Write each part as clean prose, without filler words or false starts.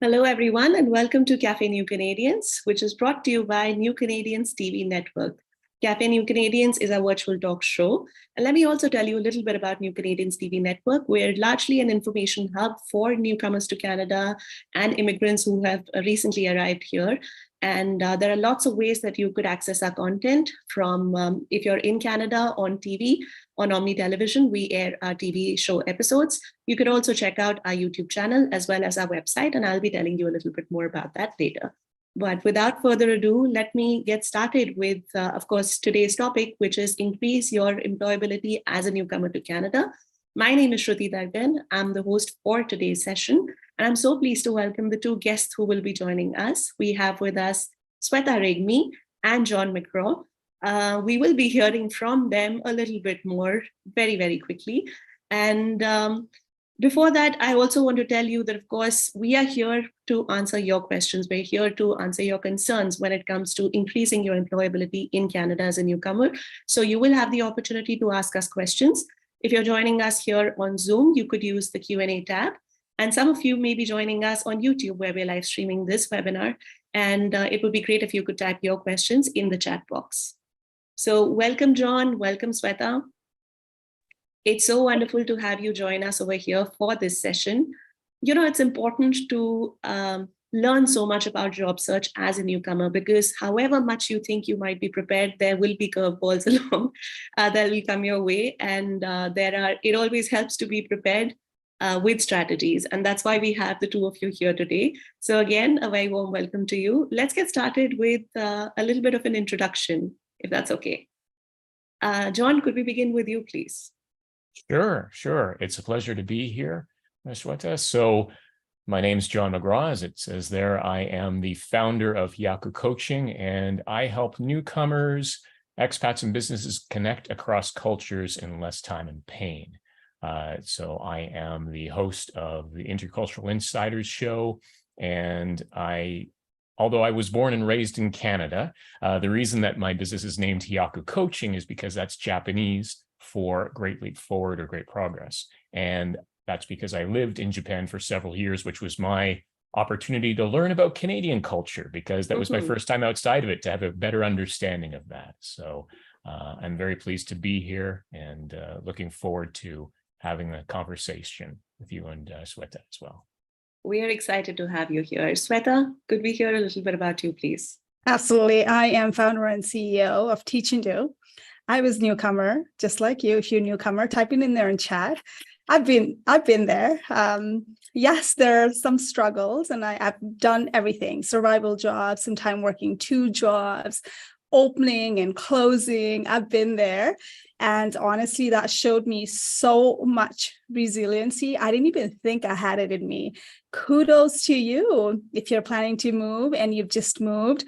Hello, everyone, and welcome to Café New Canadians, which is brought to you by New Canadians TV Network. Café New Canadians is a virtual talk show. And let me also tell you a little bit about New Canadians TV Network. We're largely an information hub for newcomers to Canada and immigrants who have recently arrived here. And there are lots of ways that you could access our content from if you're in Canada on TV, on Omni Television, we air our TV show episodes. You could also check out our YouTube channel as well as our website, and I'll be telling you a little bit more about that later. But without further ado, let me get started with, of course, today's topic, which is increase your employability as a newcomer to Canada. My name is Shruti Dargan. I'm the host for today's session, and I'm so pleased to welcome the two guests who will be joining us. We have with us Sweta Regmi and John McGraw. We will be hearing from them a little bit more very, very quickly. And before that, I also want to tell you that, of course, we are here to answer your questions. We're here to answer your concerns when it comes to increasing your employability in Canada as a newcomer. So you will have the opportunity to ask us questions. If you're joining us here on Zoom, you could use the Q&A tab. And some of you may be joining us on YouTube, where we're live streaming this webinar. And it would be great if you could type your questions in the chat box. So welcome, John. Welcome, Sweta. It's so wonderful to have you join us over here for this session. You know, it's important to learn so much about job search as a newcomer, because however much you think you might be prepared, there will be curveballs along that will come your way. And it always helps to be prepared with strategies. And that's why we have the two of you here today. So again, a very warm welcome to you. Let's get started with a little bit of an introduction, if that's okay. John, could we begin with you, please? Sure. It's a pleasure to be here, Sweta. So my name's John McGraw, as it says there. I am the founder of Hiyaku Coaching, and I help newcomers, expats, and businesses connect across cultures in less time and pain. So I am the host of the Intercultural Insiders show, and although I was born and raised in Canada, the reason that my business is named Hiyaku Coaching is because that's Japanese for Great Leap Forward or Great Progress. And that's because I lived in Japan for several years, which was my opportunity to learn about Canadian culture, because that was my first time outside of it, to have a better understanding of that. So I'm very pleased to be here, and looking forward to having a conversation with you and Sweta as well. We are excited to have you here. Sweta, could we hear a little bit about you, please? Absolutely. I am founder and CEO of Teachndo. I was newcomer, just like you. If you're a newcomer, type it in there in chat. I've been there. Yes, there are some struggles, and I've done everything: survival jobs, some time working 2 jobs, opening and closing. I've been there. And honestly, that showed me so much resiliency. I didn't even think I had it in me. Kudos to you. If you're planning to move and you've just moved,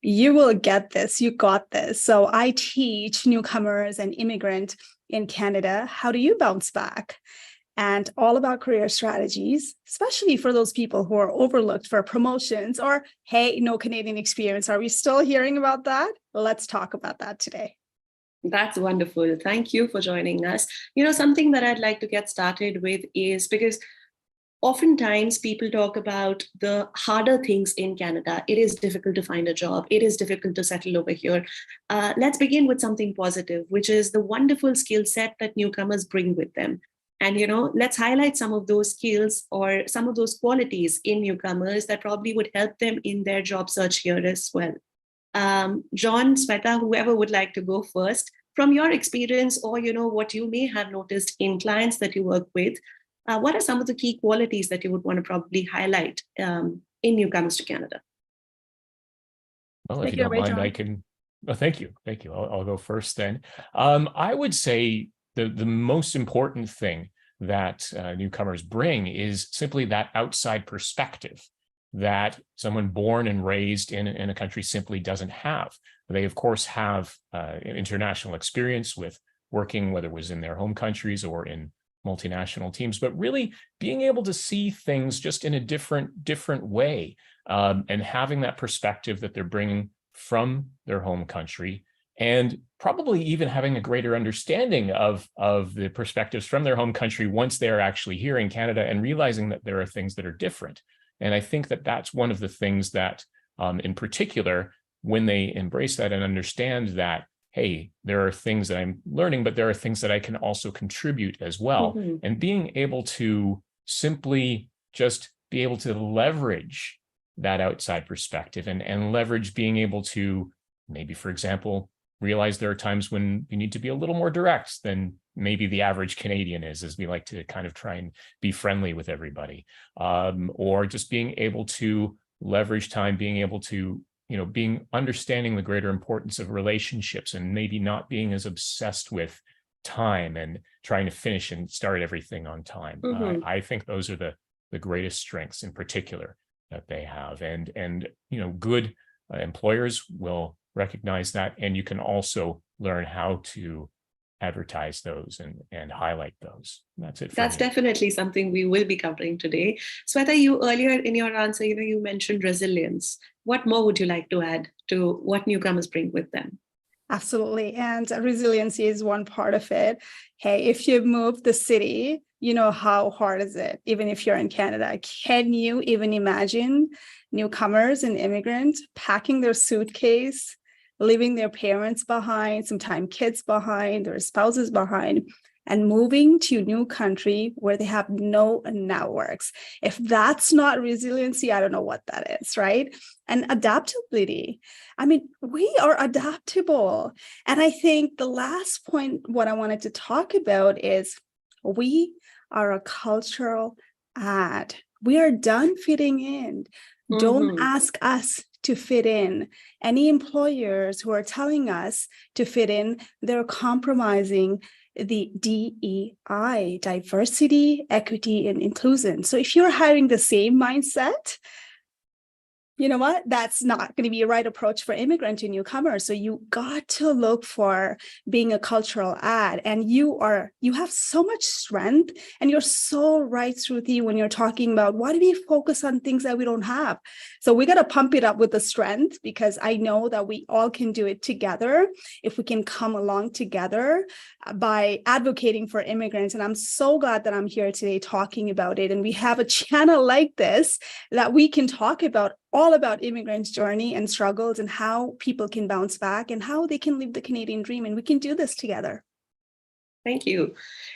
you will get this. You got this. So I teach newcomers and immigrants in Canada, how do you bounce back? And all about career strategies, especially for those people who are overlooked for promotions or, hey, no Canadian experience. Are we still hearing about that? Let's talk about that today. That's wonderful. Thank you for joining us. You know, something that I'd like to get started with is, because oftentimes people talk about the harder things in Canada. It is difficult to find a job. It is difficult to settle over here. Let's begin with something positive, which is the wonderful skill set that newcomers bring with them. And, you know, let's highlight some of those skills or some of those qualities in newcomers that probably would help them in their job search here as well. John, Sweta, whoever would like to go first, from your experience, or, you know, what you may have noticed in clients that you work with, what are some of the key qualities that you would want to probably highlight in newcomers to Canada? Well, if you don't mind, I can. Oh, thank you. I'll go first then. I would say the most important thing that newcomers bring is simply that outside perspective that someone born and raised in a country simply doesn't have. They, of course, have international experience with working, whether it was in their home countries or in multinational teams, but really being able to see things just in a different way, and having that perspective that they're bringing from their home country, and probably even having a greater understanding of the perspectives from their home country once they're actually here in Canada, and realizing that there are things that are different. And I think that that's one of the things that, in particular, when they embrace that and understand that, hey, there are things that I'm learning, but there are things that I can also contribute as well. Mhm. And being able to simply just be able to leverage that outside perspective and leverage being able to maybe, for example, realize there are times when you need to be a little more direct than maybe the average Canadian is, as we like to kind of try and be friendly with everybody, or just being able to leverage time, being able to, understanding the greater importance of relationships and maybe not being as obsessed with time and trying to finish and start everything on time. Mhm. I think those are the greatest strengths in particular that they have, and good employers will recognize that, and you can also learn how to advertise those and highlight those. That's it for That's me. definitely something we will be covering today. Sweta, you earlier in your answer, you mentioned resilience. What more would you like to add to what newcomers bring with them? Absolutely. And resiliency is one part of it. Hey, if you move the city, how hard is it? Even if you're in Canada, can you even imagine newcomers and immigrants packing their suitcase, leaving their parents behind, sometimes kids behind, their spouses behind, and moving to a new country where they have no networks? If that's not resiliency, I don't know what that is, right? And adaptability. I mean, we are adaptable. And I think the last point, what I wanted to talk about is we are a cultural ad. We are done fitting in. Don't ask us to fit in. Any employers who are telling us to fit in, they're compromising the DEI, diversity, equity, and inclusion. So if you're hiring the same mindset, you know what? That's not going to be a right approach for immigrant and newcomers. So you got to look for being a cultural ad, and you have so much strength, and you're so right, Shruti, when you're talking about why do we focus on things that we don't have? So we got to pump it up with the strength, because I know that we all can do it together if we can come along together by advocating for immigrants. And I'm so glad that I'm here today talking about it. And we have a channel like this that we can talk about all about immigrants' journey and struggles and how people can bounce back and how they can live the Canadian dream. And we can do this together. Thank you.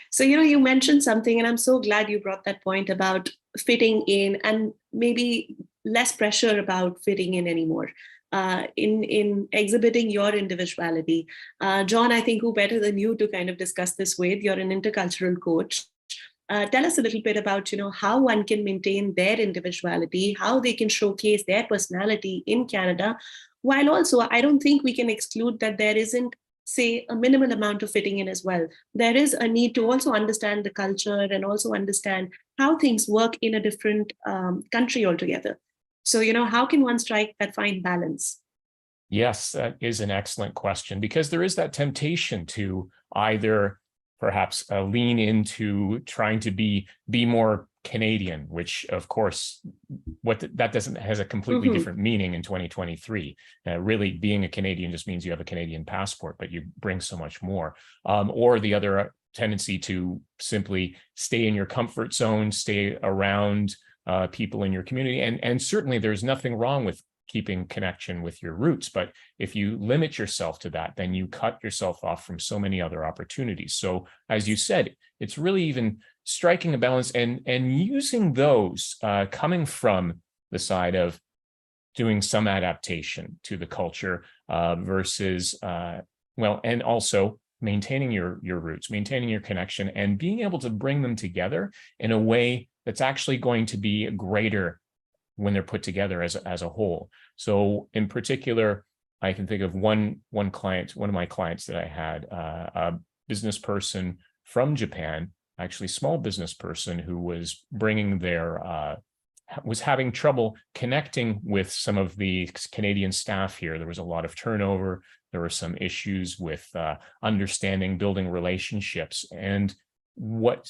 So, you mentioned something, and I'm so glad you brought that point about fitting in and maybe less pressure about fitting in anymore. In exhibiting your individuality. John, I think who better than you to kind of discuss this with? You're an intercultural coach. Tell us a little bit about, how one can maintain their individuality, how they can showcase their personality in Canada, while also, I don't think we can exclude that there isn't, say, a minimal amount of fitting in as well. There is a need to also understand the culture and also understand how things work in a different country altogether. So, how can one strike that fine balance? Yes, that is an excellent question, because there is that temptation to either perhaps lean into trying to be more Canadian, which of course, that has a completely different meaning in 2023. Really, being a Canadian just means you have a Canadian passport, but you bring so much more. Or the other tendency to simply stay in your comfort zone, stay around people in your community. And certainly there's nothing wrong with keeping connection with your roots. But if you limit yourself to that, then you cut yourself off from so many other opportunities. So as you said, it's really even striking a balance and using those coming from the side of doing some adaptation to the culture versus, and also maintaining your roots, maintaining your connection, and being able to bring them together in a way that's actually going to be greater when they're put together as a whole. So in particular, I can think of one client, one of my clients that I had, a business person from Japan, actually small business person, who was bringing was having trouble connecting with some of the Canadian staff here. There was a lot of turnover. There were some issues with understanding, building relationships. And what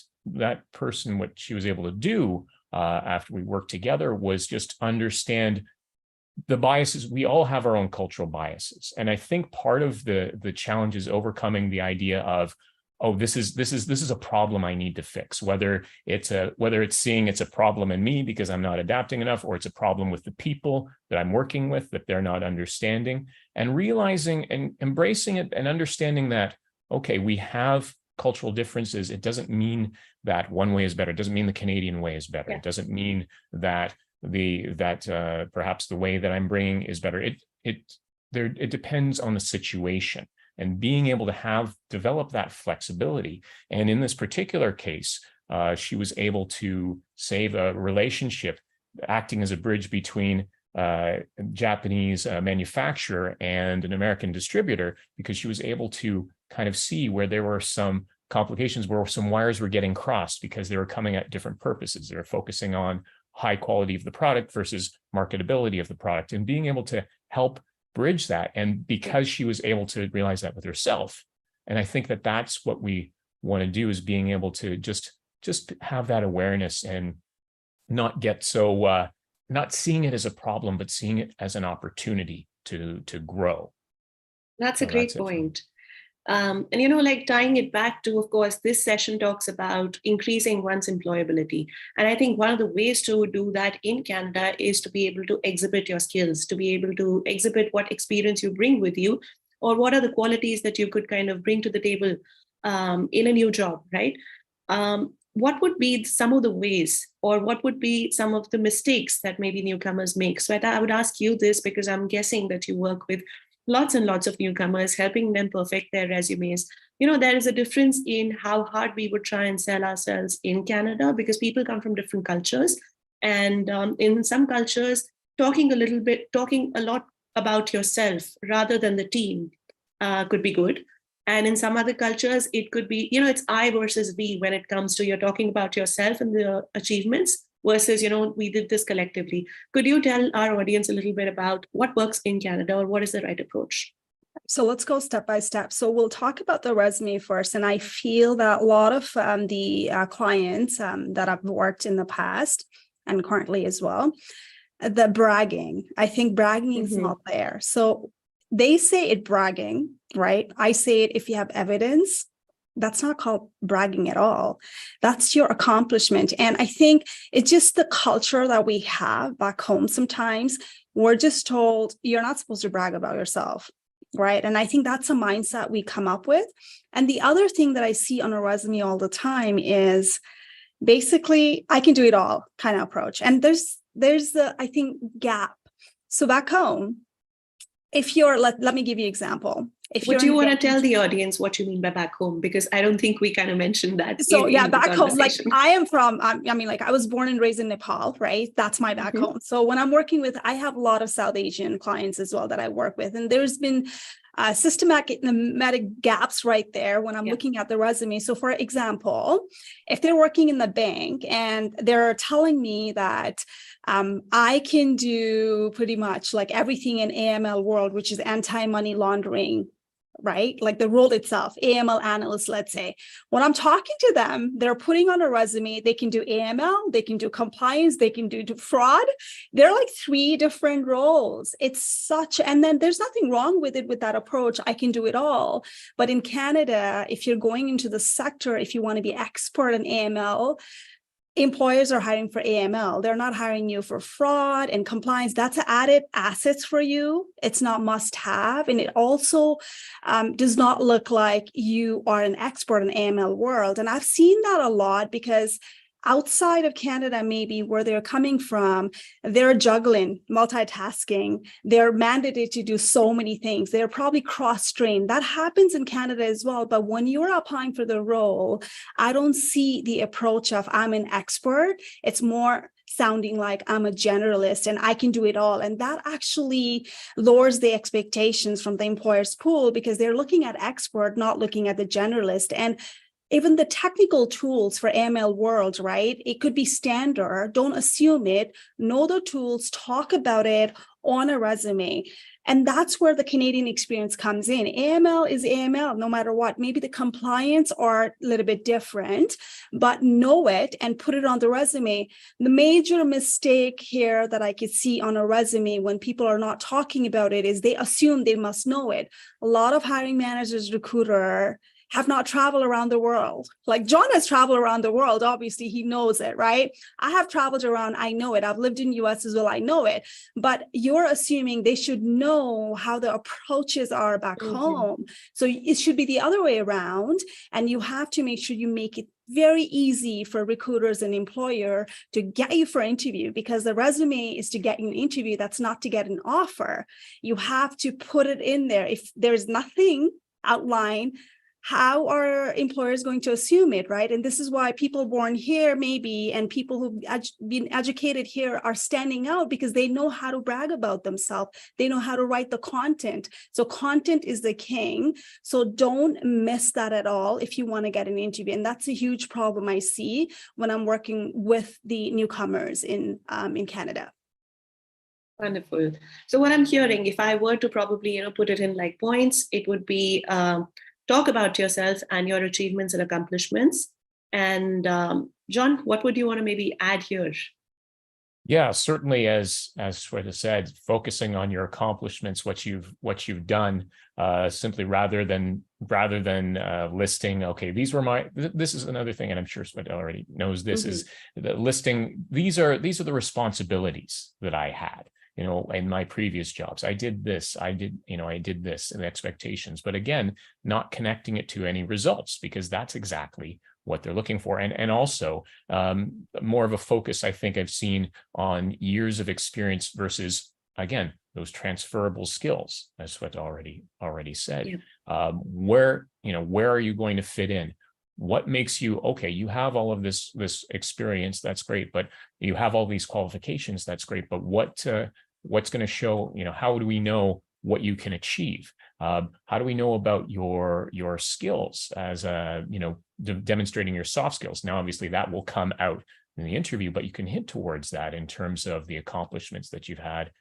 she was able to do after we worked together was just understand the biases. We all have our own cultural biases. And I think part of the challenge is overcoming the idea of, oh, this is a problem I need to fix, whether it's seeing it's a problem in me because I'm not adapting enough, or it's a problem with the people that I'm working with that they're not understanding, and realizing and embracing it and understanding that, okay, we have cultural differences. It doesn't mean that one way is better. It doesn't mean the Canadian way is better. Yeah. It doesn't mean that perhaps the way that I'm bringing is better. It depends on the situation, and being able to develop that flexibility. And in this particular case, she was able to save a relationship, acting as a bridge between a Japanese manufacturer and an American distributor, because she was able to kind of see where there were some complications, where some wires were getting crossed because they were coming at different purposes. They were focusing on high quality of the product versus marketability of the product, and being able to help bridge that. And because she was able to realize that with herself, and I think that that's what we want to do, is being able to just have that awareness and not get so not seeing it as a problem, but seeing it as an opportunity to grow. That's a great point. And, like tying it back to, of course, this session talks about increasing one's employability. And I think one of the ways to do that in Canada is to be able to exhibit your skills, to be able to exhibit what experience you bring with you, or what are the qualities that you could kind of bring to the table in a new job, right? What would be some of the ways, or what would be some of the mistakes that maybe newcomers make? Sweta, I would ask you this because I'm guessing that you work with lots and lots of newcomers, helping them perfect their resumes. There is a difference in how hard we would try and sell ourselves in Canada, because people come from different cultures. And in some cultures, talking a lot about yourself rather than the team could be good. And in some other cultures, it could be, it's I versus we when it comes to you're talking about yourself and the achievements versus, we did this collectively. Could you tell our audience a little bit about what works in Canada, or what is the right approach? So let's go step by step. So we'll talk about the resume first. And I feel that a lot of the clients that I've worked in the past and currently as well, the bragging, I think bragging is not there. So they say it bragging, right? I say it if you have evidence. That's not called bragging at all. That's your accomplishment. And I think it's just the culture that we have back home. Sometimes we're just told you're not supposed to brag about yourself, right? And I think that's a mindset we come up with. And the other thing that I see on a resume all the time is basically, I can do it all kind of approach. And there's the, I think, gap. So back home, if you're, let me give you an example. Would you want to tell the audience what you mean by back home? Because I don't think we kind of mentioned that. So back home, like I am from, I was born and raised in Nepal, right? That's my back home. So when I'm working with, I have a lot of South Asian clients as well that I work with. And there's been systematic gaps right there when I'm looking at the resume. So for example, if they're working in the bank and they're telling me that I can do pretty much like everything in AML world, which is anti-money laundering, right? Like the role itself, AML analyst, let's say. When I'm talking to them, they're putting on a resume, they can do AML, they can do compliance, they can do fraud. They're like 3 different roles. And then there's nothing wrong with it, with that approach. I can do it all. But in Canada, if you're going into the sector, if you want to be expert in AML, employers are hiring for AML. They're not hiring you for fraud and compliance. That's added assets for you. It's not must have. And it also does not look like you are an expert in AML world. And I've seen that a lot because outside of Canada, maybe where they're coming from, they're juggling, multitasking. They're mandated to do so many things. They're probably cross-trained. That happens in Canada as well. But when you're applying for the role, I don't see the approach of I'm an expert. It's more sounding like I'm a generalist and I can do it all. And that actually lowers the expectations from the employer's pool because they're looking at expert, not looking at the generalist. And even the technical tools for AML world, right? It could be standard. Don't assume it. Know the tools, talk about it on a resume. And that's where the Canadian experience comes in. AML is AML, no matter what. Maybe the compliance are a little bit different, but know it and put it on the resume. The major mistake here that I could see on a resume when people are not talking about it is they assume they must know it. A lot of hiring managers, recruiter, have not traveled around the world. Like John has traveled around the world. Obviously, he knows it, right? I have traveled around. I know it. I've lived in US as well. I know it. But you're assuming they should know how the approaches are back home. So it should be the other way around. And you have to make sure you make it very easy for recruiters and employer to get you for interview, because the resume is to get you an interview. That's not to get an offer. You have to put it in there. If there's nothing outlined, how are employers going to assume it, right? And this is why people born here maybe and people who've been educated here are standing out, because they know how to brag about themselves. They know how to write the content. So content is the king. So don't miss that at all if you want to get an interview. And that's a huge problem I see when I'm working with the newcomers in Canada. Wonderful. So what I'm hearing, if I were to probably, put it in like points, it would be talk about yourself and your achievements and accomplishments. And John, what would you want to maybe add here? Yeah, certainly, as Sweta said, focusing on your accomplishments, what you've done, simply rather than listing. Okay, these were this is another thing, and I'm sure Sweta already knows this, is the listing. These are the responsibilities that I had. In my previous jobs, I did this, I did this, and expectations, but again, not connecting it to any results, because that's exactly what they're looking for. And also more of a focus, I think I've seen on years of experience versus, again, those transferable skills, as Sweta already said. Yeah. Where are you going to fit in? What makes you, okay, you have all of this experience, that's great, but you have all these qualifications, that's great, but what's going to show, how do we know what you can achieve? How do we know about your skills as demonstrating your soft skills? Now, obviously that will come out in the interview, but you can hint towards that in terms of the accomplishments that you've had,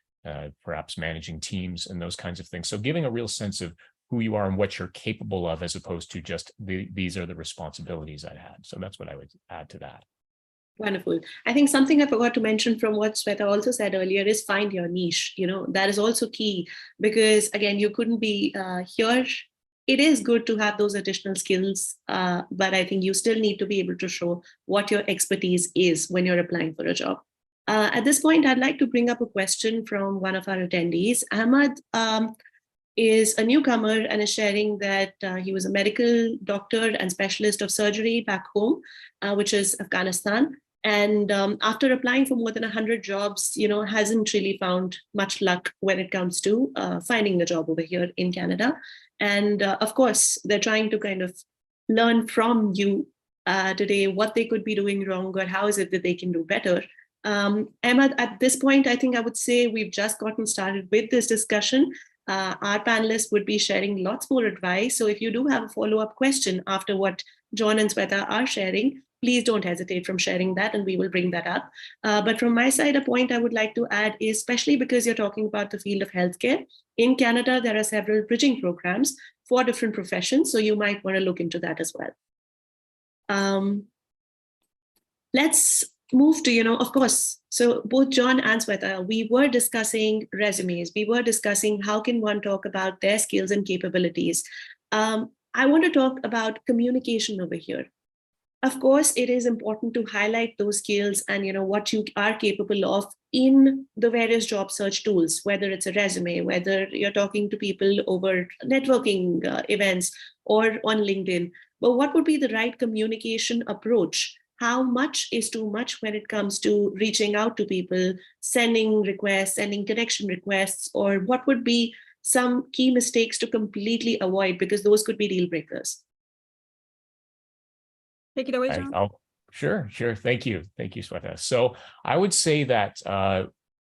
perhaps managing teams and those kinds of things. So giving a real sense of who you are and what you're capable of, as opposed to just these are the responsibilities I had. So that's what I would add to that. Wonderful. I think something I forgot to mention from what Sweta also said earlier is find your niche. That is also key, because again, you couldn't be here. It is good to have those additional skills, but I think you still need to be able to show what your expertise is when you're applying for a job. At this point, I'd like to bring up a question from one of our attendees. Ahmad is a newcomer and is sharing that he was a medical doctor and specialist of surgery back home, which is Afghanistan. And after applying for more than 100 jobs, hasn't really found much luck when it comes to finding a job over here in Canada. And of course, they're trying to kind of learn from you today what they could be doing wrong, or how is it that they can do better. Emma, at this point, I think I would say we've just gotten started with this discussion. Our panelists would be sharing lots more advice. So if you do have a follow-up question after what John and Sweta are sharing, please don't hesitate from sharing that, and we will bring that up. But from my side, a point I would like to add is, especially because you're talking about the field of healthcare, in Canada, there are several bridging programs for different professions, so you might want to look into that as well. Let's move to, of course, so both John and Sweta, we were discussing resumes. We were discussing how can one talk about their skills and capabilities. I want to talk about communication over here. Of course, it is important to highlight those skills and what you are capable of in the various job search tools, whether it's a resume, whether you're talking to people over networking events or on LinkedIn. But what would be the right communication approach? How much is too much when it comes to reaching out to people, sending requests, sending connection requests, or what would be some key mistakes to completely avoid, because those could be deal breakers? Take it away, John. Sure. Thank you, Sweta. So I would say that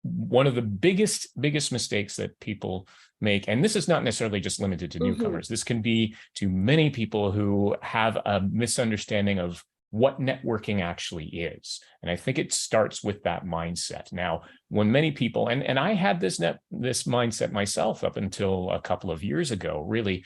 one of the biggest mistakes that people make, and this is not necessarily just limited to newcomers, this can be to many people who have a misunderstanding of what networking actually is. And I think it starts with that mindset. Now, when many people, and I had this mindset myself up until a couple of years ago, really,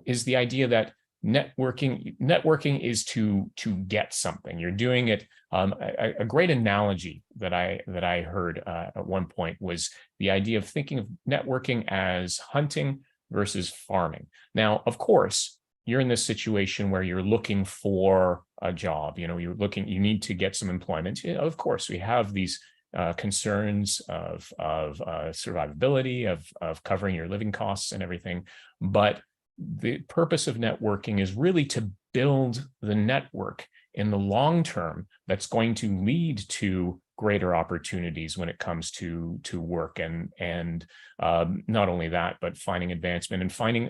is the idea that networking is to get something. You're doing it. A great analogy that I heard at one point was the idea of thinking of networking as hunting versus farming. Now, of course, you're in this situation where you're looking for a job, you need to get some employment. Of course, we have these concerns of survivability, of covering your living costs and everything. But the purpose of networking is really to build the network in the long term that's going to lead to greater opportunities when it comes to work, and not only that, but finding advancement and finding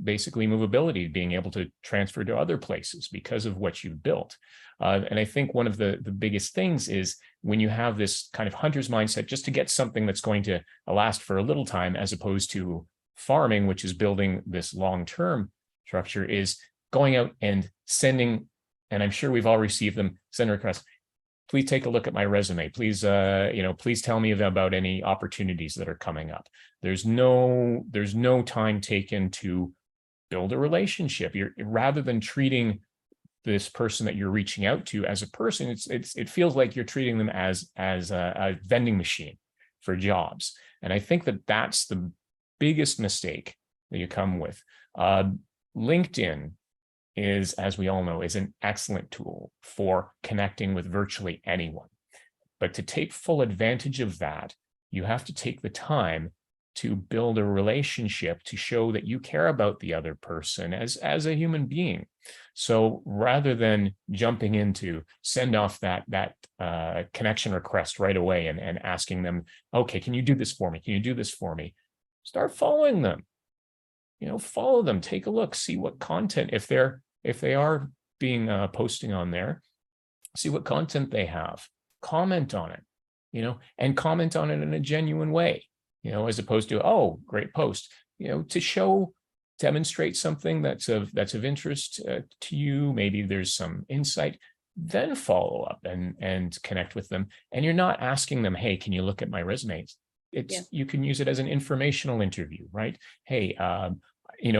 basically movability, being able to transfer to other places because of what you've built. And I think one of the biggest things is when you have this kind of hunter's mindset, just to get something that's going to last for a little time, as opposed to farming, which is building this long-term structure, is going out and sending, and I'm sure we've all received them, send requests. Please take a look at my resume. Please, please tell me about any opportunities that are coming up. There's no time taken to build a relationship. Rather than treating this person that you're reaching out to as a person, it feels like you're treating them as a vending machine for jobs. And I think that's the biggest mistake that you come with. LinkedIn is, as we all know, is an excellent tool for connecting with virtually anyone. But to take full advantage of that, you have to take the time to build a relationship, to show that you care about the other person as a human being. So rather than jumping into send off that connection request right away and asking them, okay, can you do this for me? Can you do this for me? Start following them. Follow them, take a look, see what content, if they are being posting on there, see what content they have, comment on it, and comment on it in a genuine way, as opposed to, oh, great post, to demonstrate something that's of interest to you. Maybe there's some insight, then follow up and connect with them. And you're not asking them, hey, can you look at my resume? You can use it as an informational interview, right? Hey,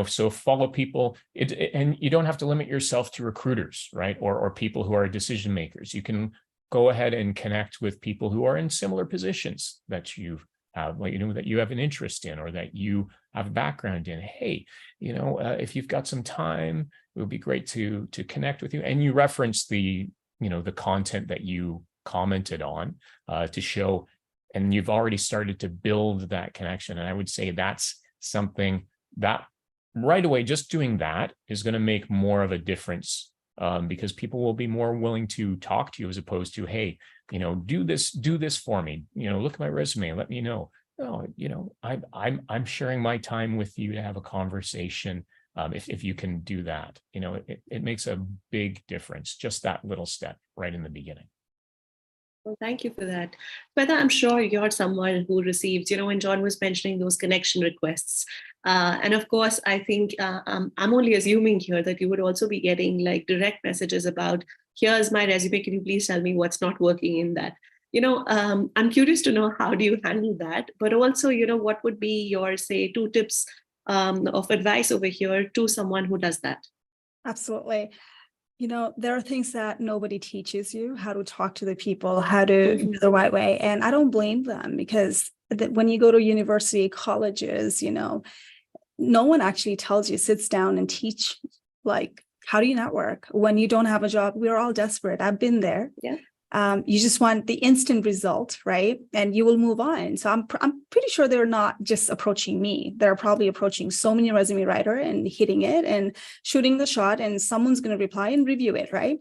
so follow people, and you don't have to limit yourself to recruiters, right? Or people who are decision makers. You can go ahead and connect with people who are in similar positions that you have, that you have an interest in, or that you have a background in. Hey, if you've got some time, it would be great to connect with you. And you reference the content that you commented on to show, and you've already started to build that connection. And I would say that's something that right away, just doing that is going to make more of a difference, because people will be more willing to talk to you, as opposed to, hey, do this for me, look at my resume, let me know. No, I'm sharing my time with you to have a conversation. If you can do that, it makes a big difference, just that little step right in the beginning. Well, thank you for that. Sweta, I'm sure you're someone who receives, when John was mentioning those connection requests. And of course, I think I'm only assuming here that you would also be getting like direct messages about, here's my resume, can you please tell me what's not working in that? I'm curious to know, how do you handle that? But also, what would be your, say, 2 tips of advice over here to someone who does that? Absolutely. There are things that nobody teaches you, how to talk to the people, how to do the right way. And I don't blame them, because when you go to university, colleges, no one actually tells you, sits down and teach, like, how do you network when you don't have a job? We're all desperate. I've been there. Yeah. You just want the instant result, right? And you will move on. So I'm pretty sure they're not just approaching me. They're probably approaching so many resume writer and hitting it and shooting the shot, and someone's going to reply and review it, right?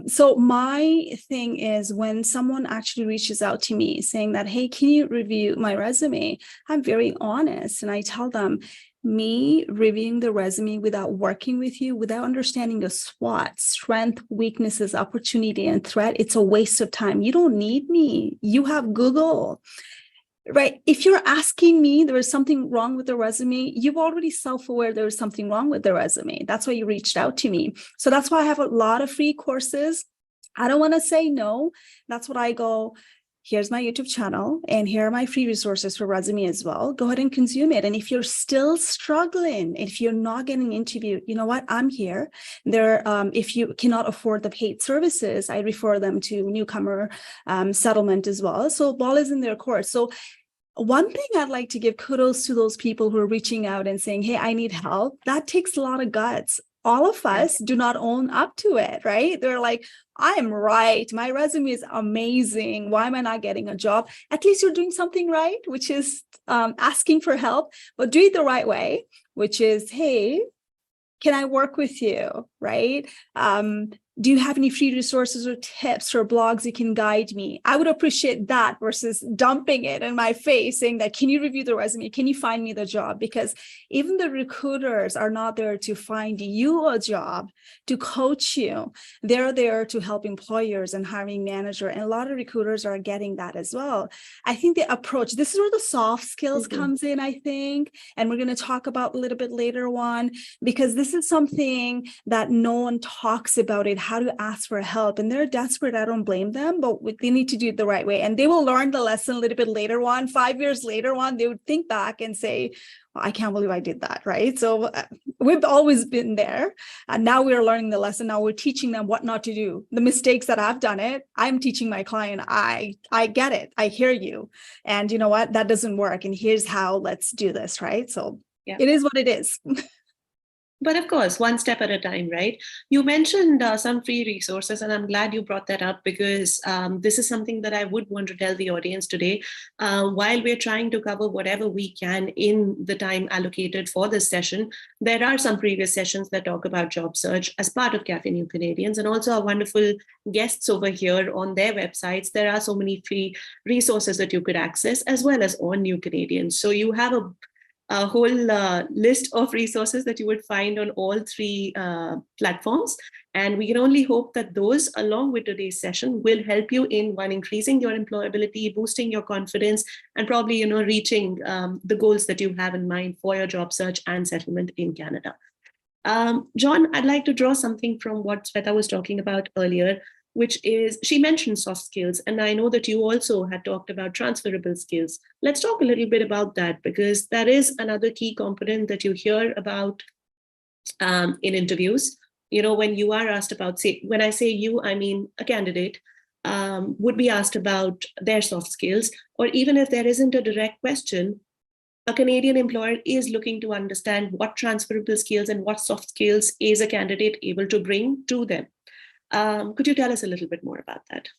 So my thing is, when someone actually reaches out to me saying that, hey, can you review my resume? I'm very honest, and I tell them, me reviewing the resume without working with you, without understanding the SWOT, strength, weaknesses, opportunity, and threat, it's a waste of time. You don't need me. You have Google, right? If you're asking me there is something wrong with the resume, you've already self-aware there is something wrong with the resume. That's why you reached out to me. So that's why I have a lot of free courses. I don't want to say no. That's what I go, here's my YouTube channel, and here are my free resources for resume as well. Go ahead and consume it. And if you're still struggling, if you're not getting interviewed, you know what? I'm here. If you cannot afford the paid services, I refer them to newcomer settlement as well. So ball is in their court. So one thing I'd like to give kudos to those people who are reaching out and saying, hey, I need help. That takes a lot of guts. All of us do not own up to it, right? They're like, I'm right. My resume is amazing. Why am I not getting a job? At least you're doing something right, which is asking for help, but do it the right way, which is, hey, can I work with you, right? Do you have any free resources or tips or blogs you can guide me? I would appreciate that versus dumping it in my face saying that, can you review the resume? Can you find me the job? Because even the recruiters are not there to find you a job, to coach you. They're there to help employers and hiring manager. And a lot of recruiters are getting that as well. I think the approach, this is where the soft skills comes in, I think. And we're going to talk about a little bit later on, because this is something that no one talks about it, how to ask for help. And they're desperate. I don't blame them, but they need to do it the right way. And they will learn the lesson a little bit later on, 5 years later on, they would think back and say, well, I can't believe I did that, right? So we've always been there. And now we're learning the lesson. Now we're teaching them what not to do. The mistakes that I've done it, I'm teaching my client, I get it. I hear you. And you know what? That doesn't work. And here's how, let's do this, right? So it is what it is. But of course, one step at a time, right? You mentioned some free resources, and I'm glad you brought that up because this is something that I would want to tell the audience today. While we're trying to cover whatever we can in the time allocated for this session, there are some previous sessions that talk about job search as part of Café New Canadians, and also our wonderful guests over here on their websites. There are so many free resources that you could access, as well as on New Canadians. So you have a whole list of resources that you would find on all three platforms. And we can only hope that those, along with today's session, will help you in one, increasing your employability, boosting your confidence, and probably, reaching the goals that you have in mind for your job search and settlement in Canada. John, I'd like to draw something from what Sweta was talking about earlier, which is, she mentioned soft skills, and I know that you also had talked about transferable skills. Let's talk a little bit about that, because that is another key component that you hear about in interviews. When you are asked about, when I say you, I mean a candidate would be asked about their soft skills, or even if there isn't a direct question, a Canadian employer is looking to understand what transferable skills and what soft skills is a candidate able to bring to them. Could you tell us a little bit more about that?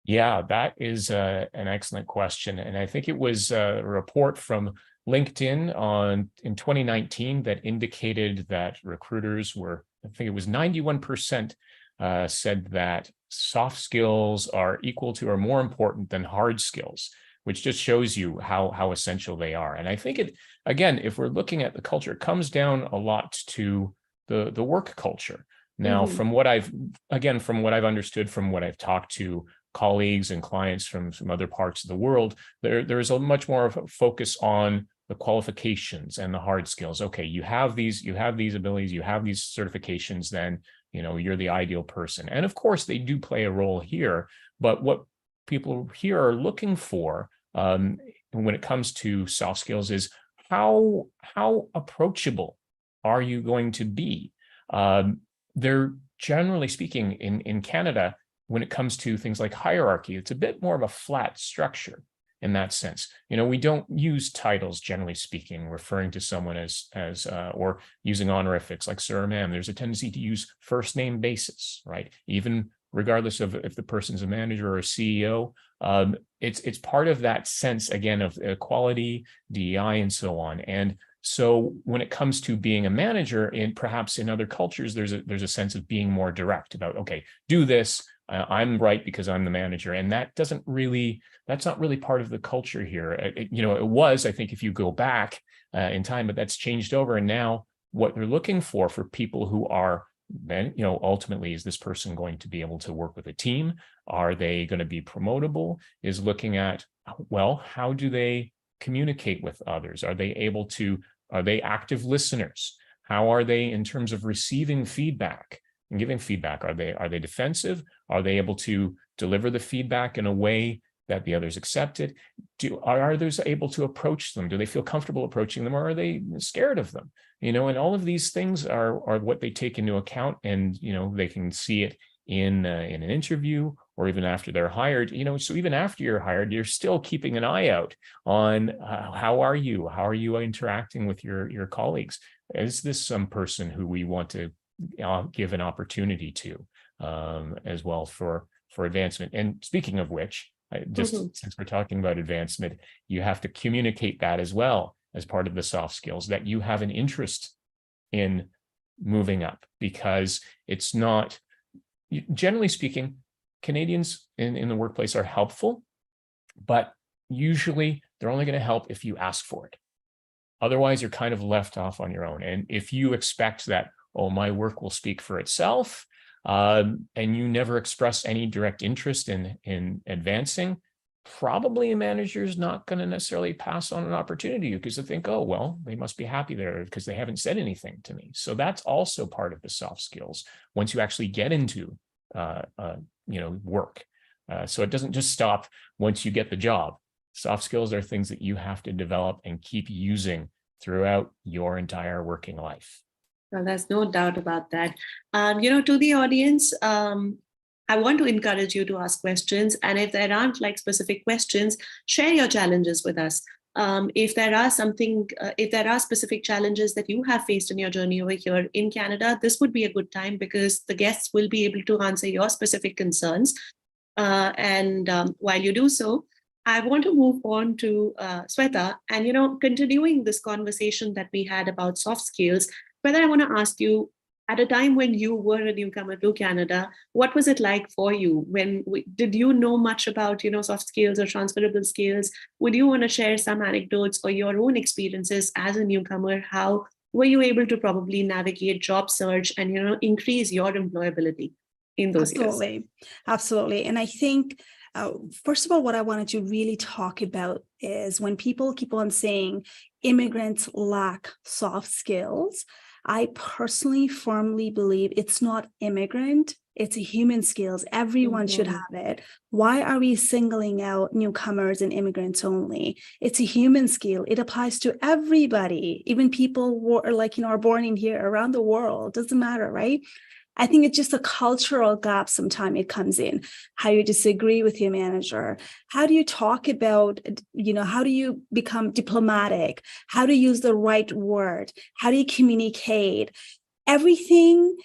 Yeah, that is an excellent question. And I think it was a report from LinkedIn in 2019 that indicated that recruiters were, I think it was 91% said that soft skills are equal to or more important than hard skills, which just shows you how essential they are. And I think it, again, if we're looking at the culture, it comes down a lot to the work culture. Now, from what I've understood, from what I've talked to colleagues and clients from other parts of the world, there is a much more of a focus on the qualifications and the hard skills. Okay, you have these abilities, you have these certifications, then you're the ideal person. And of course, they do play a role here. But what people here are looking for when it comes to soft skills is how approachable are you going to be? They're generally speaking in Canada, when it comes to things like hierarchy, it's a bit more of a flat structure in that sense. We don't use titles, generally speaking, referring to someone as or using honorifics like sir or ma'am. There's a tendency to use first name basis, right? Even regardless of if the person's a manager or a CEO, it's part of that sense, again, of equality, DEI, and so on. And so when it comes to being a manager, perhaps in other cultures, there's a sense of being more direct about, okay, do this. I'm right because I'm the manager, and that's not really part of the culture here. It was, I think, if you go back in time, but that's changed over. And now what they're looking for people who are, ultimately, is this person going to be able to work with a team? Are they going to be promotable? Is looking at, well, how do they communicate with others? Are they active listeners? How are they in terms of receiving feedback and giving feedback? Are they defensive? Are they able to deliver the feedback in a way that the others accept it? Are others able to approach them? Do they feel comfortable approaching them, or are they scared of them? And all of these things are what they take into account, and they can see it in an interview or even after they're hired, so even after you're hired, you're still keeping an eye out on how are you interacting with your colleagues? Is this some person who we want to give an opportunity to as well for advancement? And speaking of which, since we're talking about advancement, you have to communicate that as well as part of the soft skills, that you have an interest in moving up, because it's not, generally speaking, Canadians in the workplace are helpful, but usually they're only going to help if you ask for it. Otherwise, you're kind of left off on your own. And if you expect that, oh, my work will speak for itself, and you never express any direct interest in advancing, probably a manager is not going to necessarily pass on an opportunity, because they think, oh, well, they must be happy there because they haven't said anything to me. So that's also part of the soft skills once you actually get into work. So it doesn't just stop once you get the job. Soft skills are things that you have to develop and keep using throughout your entire working life. Well, there's no doubt about that. To the audience, I want to encourage you to ask questions. And if there aren't specific questions, share your challenges with us. If there are specific challenges that you have faced in your journey over here in Canada, this would be a good time, because the guests will be able to answer your specific concerns. And while you do so, I want to move on to Sweta, and continuing this conversation that we had about soft skills. Sweta, I want to ask you, at a time when you were a newcomer to Canada, what was it like for you? Did you know much about soft skills or transferable skills? Would you want to share some anecdotes or your own experiences as a newcomer? How were you able to probably navigate job search and increase your employability in those years? Absolutely. And I think, first of all, what I wanted to really talk about is when people keep on saying immigrants lack soft skills, I personally firmly believe it's not immigrant, it's a human skills. Everyone should have it. Why are we singling out newcomers and immigrants only? It's a human skill. It applies to everybody, even people who are born in here around the world. Doesn't matter, right? I think it's just a cultural gap. Sometimes it comes in how you disagree with your manager. How do you talk about, how do you become diplomatic? How to use the right word? How do you communicate? Everything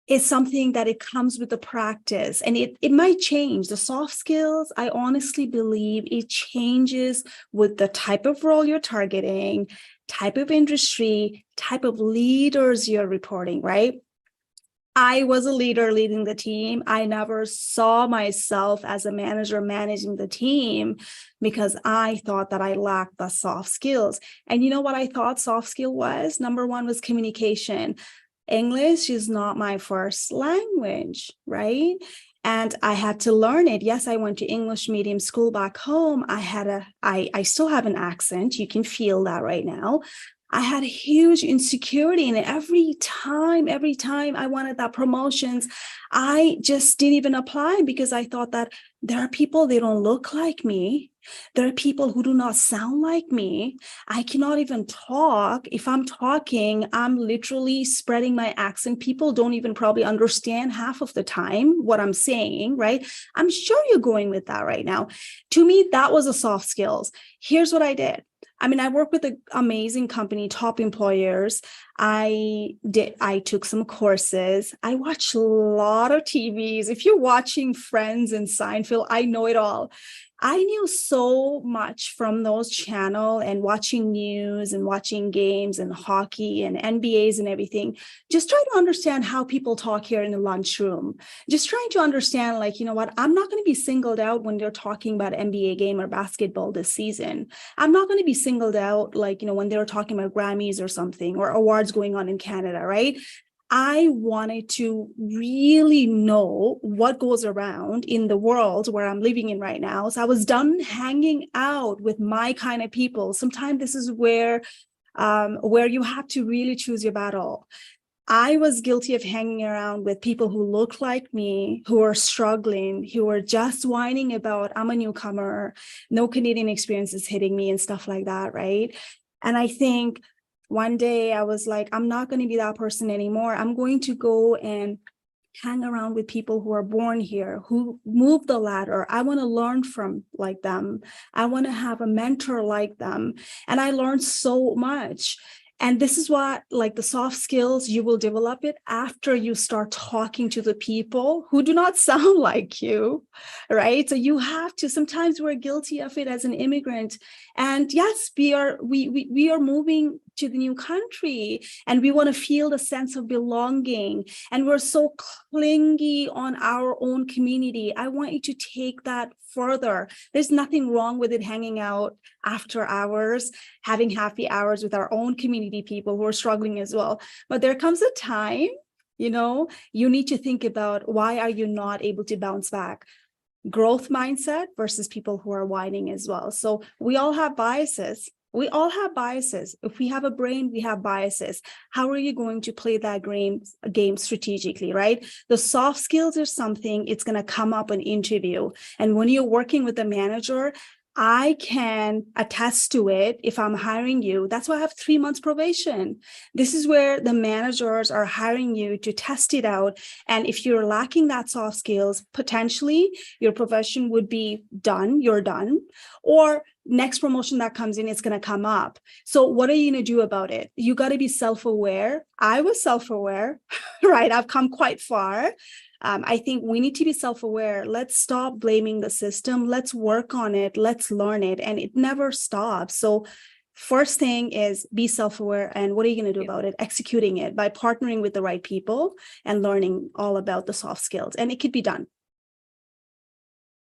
is something that it comes with the practice, and it might change. The soft skills, I honestly believe it changes with the type of role you're targeting, type of industry, type of leaders you're reporting, right? I was a leader leading the team. I never saw myself as a manager managing the team because I thought that I lacked the soft skills. And you know what I thought soft skill was? Number one was communication. English is not my first language, right? And I had to learn it. Yes, I went to English medium school back home. I still have an accent. You can feel that right now. I had a huge insecurity, and every time I wanted that promotions, I just didn't even apply because I thought that there are people, they don't look like me. There are people who do not sound like me. I cannot even talk. If I'm talking, I'm literally spreading my accent. People don't even probably understand half of the time what I'm saying, right? I'm sure you're going with that right now. To me, that was a soft skills. Here's what I did. I work with an amazing company, top employers. I took some courses. I watched a lot of TVs. If you're watching Friends and Seinfeld, I know it all. I knew so much from those channels and watching news and watching games and hockey and NBAs and everything. Just trying to understand how people talk here in the lunchroom. Just trying to understand, I'm not going to be singled out when they're talking about NBA game or basketball this season. I'm not going to be singled out when they're talking about Grammys or something or awards going on in Canada, right? I wanted to really know what goes around in the world where I'm living in right now. So I was done hanging out with my kind of people. Sometimes this is where you have to really choose your battle. I was guilty of hanging around with people who look like me, who are struggling, who are just whining about, I'm a newcomer, no Canadian experience is hitting me and stuff like that, right? And I think one day I was like, I'm not going to be that person anymore. I'm going to go and hang around with people who are born here, who move the ladder. I want to learn from like them. I want to have a mentor like them. And I learned so much. And this is what, like the soft skills, you will develop it after you start talking to the people who do not sound like you, right? So you have to, sometimes we're guilty of it as an immigrant. And yes, we are moving to the new country and we want to feel the sense of belonging. And we're so clingy on our own community. I want you to take that further. There's nothing wrong with it hanging out after hours, having happy hours with our own community people who are struggling as well. But there comes a time, you need to think about, why are you not able to bounce back? Growth mindset versus people who are whining as well. So we all have biases. If we have a brain, we have biases. How are you going to play that game strategically, right? The soft skills are something, it's going to come up in interview. And when you're working with a manager, I can attest to it if I'm hiring you. That's why I have 3 months probation. This is where the managers are hiring you to test it out. And if you're lacking that soft skills, potentially your profession would be done, you're done. Or next promotion that comes in, it's going to come up. So what are you going to do about it? You got to be self-aware. I was self-aware, right? I've come quite far. I think we need to be self-aware. Let's stop blaming the system. Let's work on it. Let's learn it. And it never stops. So first thing is be self-aware. And what are you going to do about it? Executing it by partnering with the right people and learning all about the soft skills. And it could be done.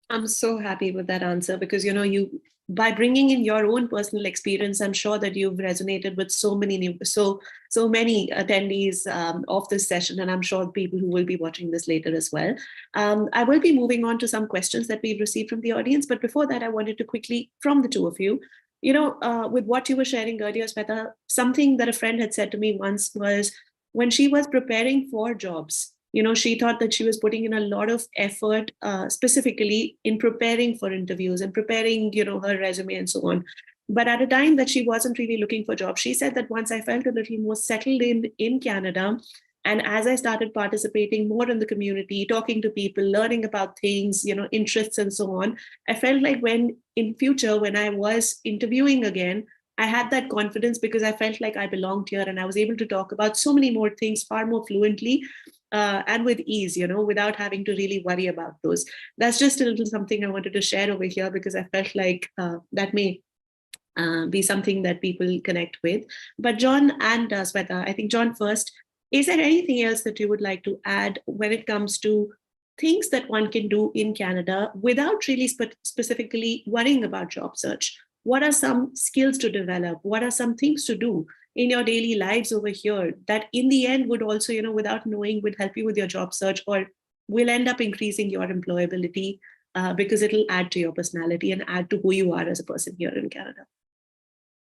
I'm so happy with that answer because, you by bringing in your own personal experience, I'm sure that you've resonated with so many so many attendees of this session, and I'm sure people who will be watching this later as well. I will be moving on to some questions that we've received from the audience, but before that, I wanted to quickly, from the two of you, with what you were sharing earlier, Sweta, something that a friend had said to me once was when she was preparing for jobs, she thought that she was putting in a lot of effort, specifically in preparing for interviews and preparing, her resume and so on. But at a time that she wasn't really looking for jobs, she said that once I felt a little more settled in Canada, and as I started participating more in the community, talking to people, learning about things, interests and so on, I felt like in future, when I was interviewing again, I had that confidence because I felt like I belonged here and I was able to talk about so many more things far more fluently and with ease, without having to really worry about those. That's just a little something I wanted to share over here because I felt like that may be something that people connect with. But John and Sweta, I think John first, is there anything else that you would like to add when it comes to things that one can do in Canada without really specifically worrying about job search? What are some skills to develop? What are some things to do in your daily lives over here that in the end would also, without knowing, would help you with your job search or will end up increasing your employability because it'll add to your personality and add to who you are as a person here in Canada?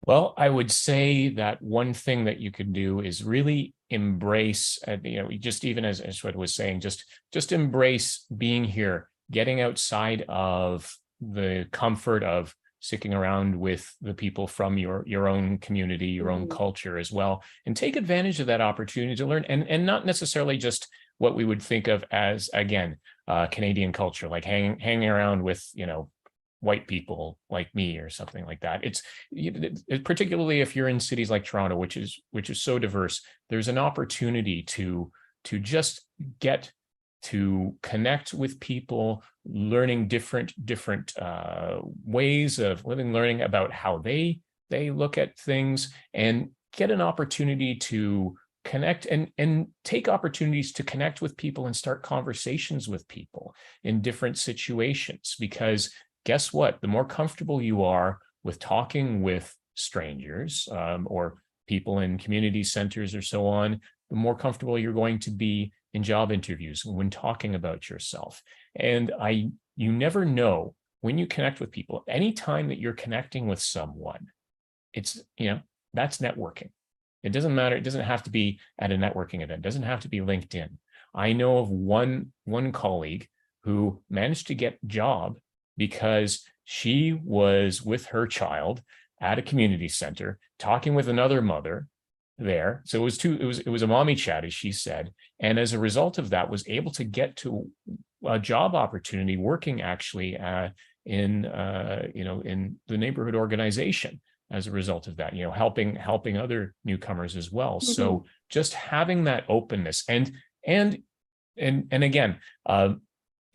Well, I would say that one thing that you can do is really embrace, just even as Sweta was saying, just embrace being here, getting outside of the comfort of sticking around with the people from your own community, your own culture as well, and take advantage of that opportunity to learn, and not necessarily just what we would think of as, again, Canadian culture, like hanging around with, white people like me or something like that. It's particularly if you're in cities like Toronto, which is so diverse, there's an opportunity to just get to connect with people, learning different ways of living, learning about how they look at things, and get an opportunity to connect and take opportunities to connect with people and start conversations with people in different situations. Because guess what? The more comfortable you are with talking with strangers or people in community centers or so on, the more comfortable you're going to be in job interviews when talking about yourself. And you never know when you connect with people, anytime that you're connecting with someone, it's, that's networking. It doesn't matter. It doesn't have to be at a networking event. It doesn't have to be LinkedIn. I know of one colleague who managed to get a job because she was with her child at a community center, talking with another mother there. So it was a mommy chat, as she said. And as a result of that, was able to get to a job opportunity working actually in the neighborhood organization as a result of that, helping other newcomers as well. Mm-hmm. So just having that openness and again,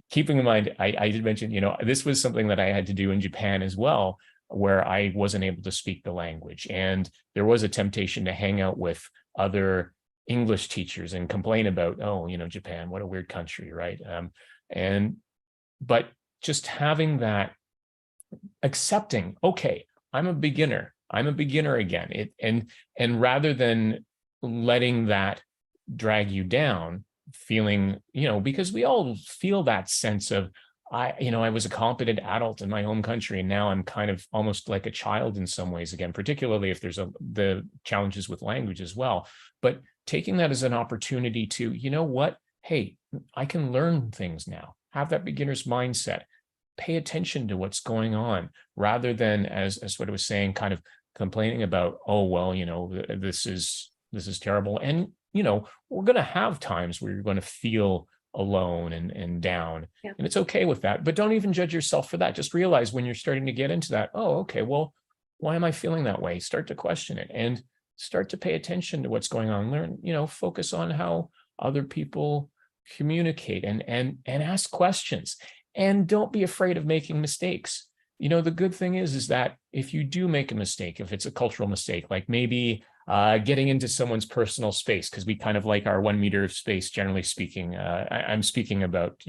keeping in mind, I did mention, this was something that I had to do in Japan as well, where I wasn't able to speak the language. And there was a temptation to hang out with other English teachers and complain about, Japan, what a weird country, right? But just having that, accepting, okay, I'm a beginner again. And rather than letting that drag you down, feeling, because we all feel that sense of, I was a competent adult in my home country, and now I'm kind of almost like a child in some ways again, particularly if there's the challenges with language as well. But taking that as an opportunity to, hey, I can learn things now, have that beginner's mindset, pay attention to what's going on, rather than, as what I was saying, kind of complaining about, oh, well, this is terrible. And, we're going to have times where you're going to feel alone and down. Yeah. And it's okay with that, but don't even judge yourself for that. Just realize when you're starting to get into that, oh, okay, well, why am I feeling that way? Start to question it and start to pay attention to what's going on. Learn, focus on how other people communicate and ask questions, and don't be afraid of making mistakes. The good thing is that if you do make a mistake, if it's a cultural mistake, like maybe getting into someone's personal space, because we kind of like our 1 meter of space, generally speaking. I'm speaking about,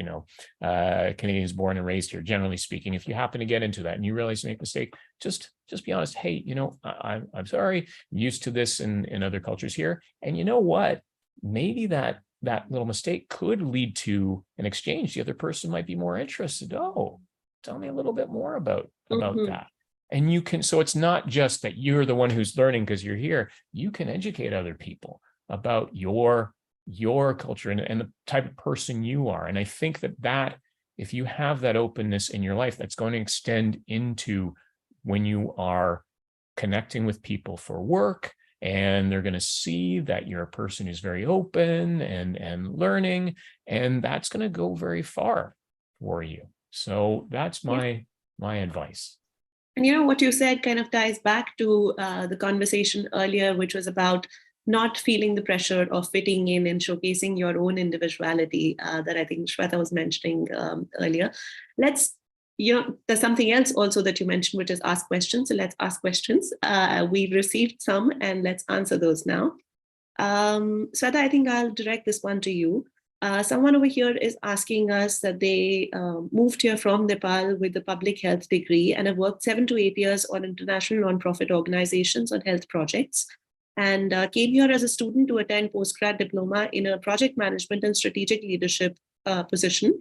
Canadians born and raised here, generally speaking. If you happen to get into that and you realize you make a mistake, just be honest. Hey, I'm sorry, I'm used to this in other cultures here. And you know what? Maybe that little mistake could lead to an exchange. The other person might be more interested. Oh, tell me a little bit more about that. And you can, so it's not just that you're the one who's learning because you're here. You can educate other people about your culture and the type of person you are. And I think that if you have that openness in your life, that's going to extend into when you are connecting with people for work, and they're going to see that you're a person who's very open and learning, and that's going to go very far for you. So that's my advice. And what you said kind of ties back to the conversation earlier, which was about not feeling the pressure of fitting in and showcasing your own individuality that I think Sweta was mentioning earlier. There's something else also that you mentioned, which is ask questions. So let's ask questions. We've received some, and let's answer those now. Sweta, I think I'll direct this one to you. Someone over here is asking us that they moved here from Nepal with a public health degree and have worked 7 to 8 years on international nonprofit organizations on health projects, and came here as a student to attend postgrad diploma in a project management and strategic leadership position.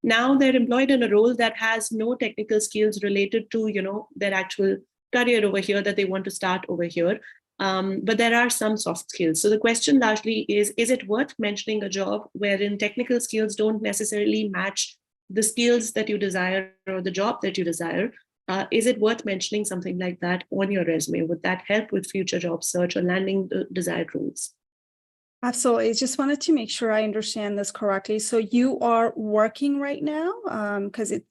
Now they're employed in a role that has no technical skills related to their actual career over here that they want to start over here. But there are some soft skills. So the question largely is it worth mentioning a job wherein technical skills don't necessarily match the skills that you desire or the job that you desire? Is it worth mentioning something like that on your resume? Would that help with future job search or landing the desired roles? Absolutely. Just wanted to make sure I understand this correctly. So you are working right now? Because it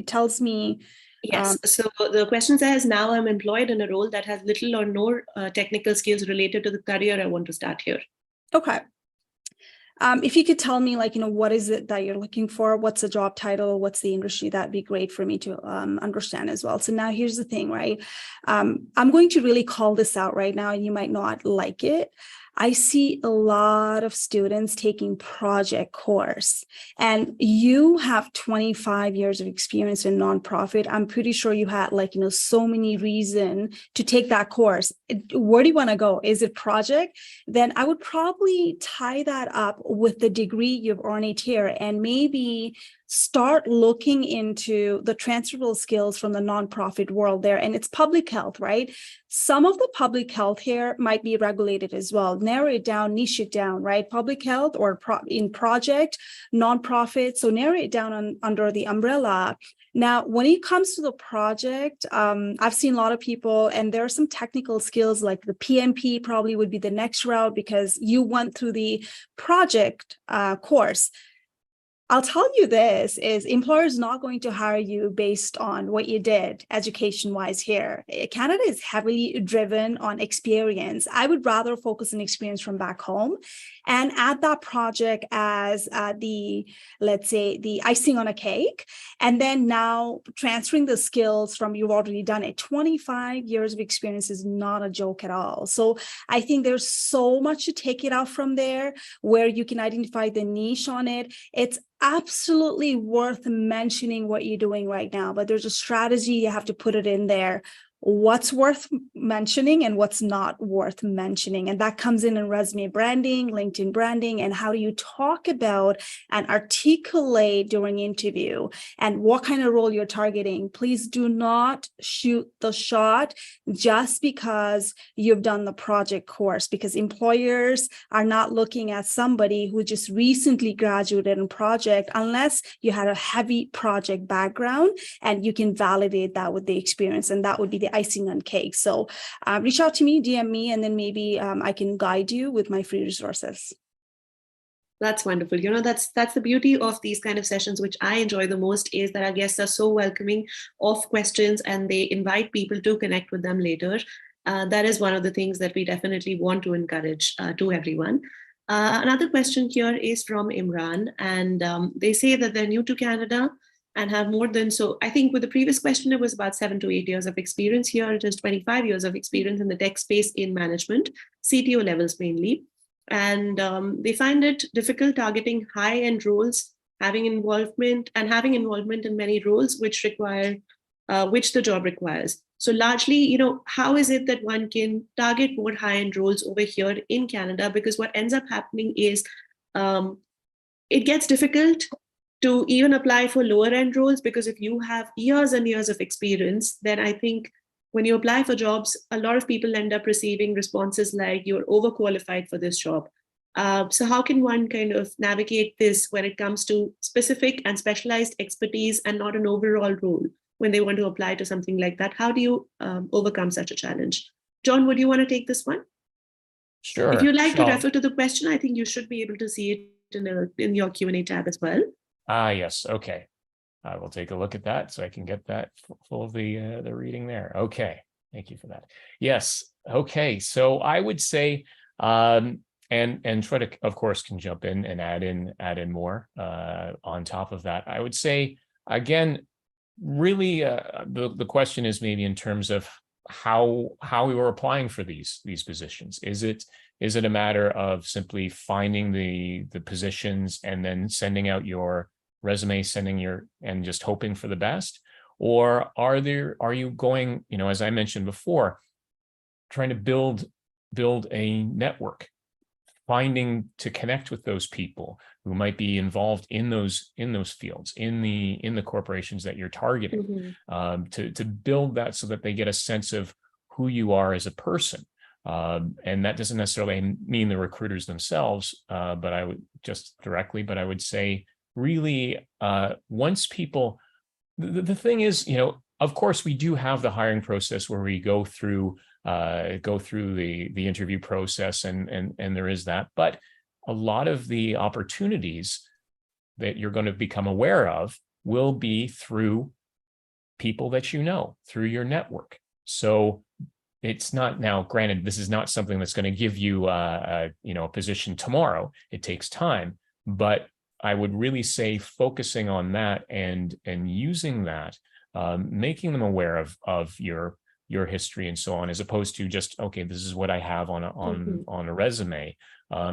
tells me... Yes. So the question says, now I'm employed in a role that has little or no technical skills related to the career I want to start here. Okay. If you could tell me, what is it that you're looking for? What's the job title? What's the industry? That'd be great for me to understand as well. So now here's the thing, right? I'm going to really call this out right now, and you might not like it. I see a lot of students taking project course, and you have 25 years of experience in nonprofit. I'm pretty sure you had so many reasons to take that course. Where do you want to go? Is it project? Then I would probably tie that up with the degree you've earned here, and maybe start looking into the transferable skills from the nonprofit world there. And it's public health, right? Some of the public health here might be regulated as well. Narrow it down, niche it down, right? Public health or in project, nonprofit. So narrow it down under the umbrella. Now, when it comes to the project, I've seen a lot of people, and there are some technical skills like the PMP probably would be the next route because you went through the project course. I'll tell you this is employers not going to hire you based on what you did education-wise here. Canada is heavily driven on experience. I would rather focus on experience from back home and add that project as let's say, the icing on a cake. And then now transferring the skills from you've already done it. 25 years of experience is not a joke at all. So I think there's so much to take it out from there where you can identify the niche on it. It's absolutely worth mentioning what you're doing right now, but there's a strategy, you have to put it in there. What's worth mentioning and what's not worth mentioning. And that comes in resume branding, LinkedIn branding, and how do you talk about and articulate during interview and what kind of role you're targeting. Please do not shoot the shot just because you've done the project course, because employers are not looking at somebody who just recently graduated in project unless you had a heavy project background and you can validate that with the experience. And that would be the icing on cake. So reach out to me, DM me, and then maybe I can guide you with my free resources. That's wonderful. That's the beauty of these kind of sessions, which I enjoy the most, is that our guests are so welcoming of questions and they invite people to connect with them later. That is one of the things that we definitely want to encourage to everyone. Another question here is from Imran, and they say that they're new to Canada and have more than, so I think with the previous question, it was about 7 to 8 years of experience. Here it is 25 years of experience in the tech space in management, CTO levels mainly. And they find it difficult targeting high-end roles, having involvement in many roles which the job requires. So largely, how is it that one can target more high-end roles over here in Canada? Because what ends up happening is it gets difficult to even apply for lower end roles, because if you have years and years of experience, then I think when you apply for jobs, a lot of people end up receiving responses like you're overqualified for this job. So how can one kind of navigate this when it comes to specific and specialized expertise and not an overall role when they want to apply to something like that? How do you overcome such a challenge? John, would you want to take this one? Sure. If you'd like to refer to the question, I think you should be able to see it in your Q&A tab as well. Yes. Okay. I will take a look at that so I can get that full of the reading there. Okay. Thank you for that. Yes. Okay. So I would say, and Sweta, of course, can jump in and add in more on top of that. I would say, again, really, the question is maybe in terms of how we were applying for these positions. Is it a matter of simply finding the positions and then sending out your resume, and just hoping for the best? Or are you going, as I mentioned before, trying to build a network, finding to connect with those people who might be involved in those fields, in the corporations that you're targeting, to build that so that they get a sense of who you are as a person. And that doesn't necessarily mean the recruiters themselves, but I would say really, once people, the thing is, of course, we do have the hiring process where we go through the interview process, and there is that. But a lot of the opportunities that you're going to become aware of will be through people that through your network. So it's not, now granted, this is not something that's going to give you a position tomorrow. It takes time, but I would really say focusing on that and using that, making them aware of your history and so on, as opposed to just, okay, this is what I have on a resume,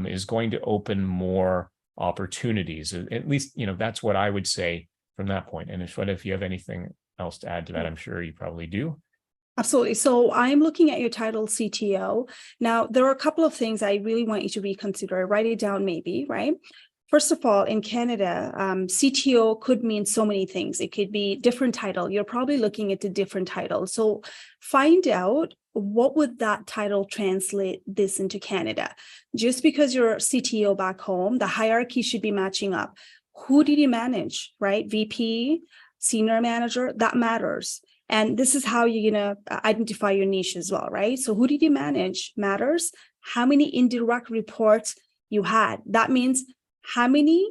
is going to open more opportunities. At least, that's what I would say from that point. And if you have anything else to add to that, I'm sure you probably do. Absolutely. So I'm looking at your title, CTO. Now, there are a couple of things I really want you to reconsider. Write it down maybe, right? First of all, in Canada, CTO could mean so many things. It could be different title. You're probably looking at a different title. So find out what would that title translate this into Canada. Just because you're CTO back home, the hierarchy should be matching up. Who did you manage, right? VP, senior manager, that matters. And this is how you're going to identify your niche as well, right? So who did you manage matters. How many indirect reports you had. That means how many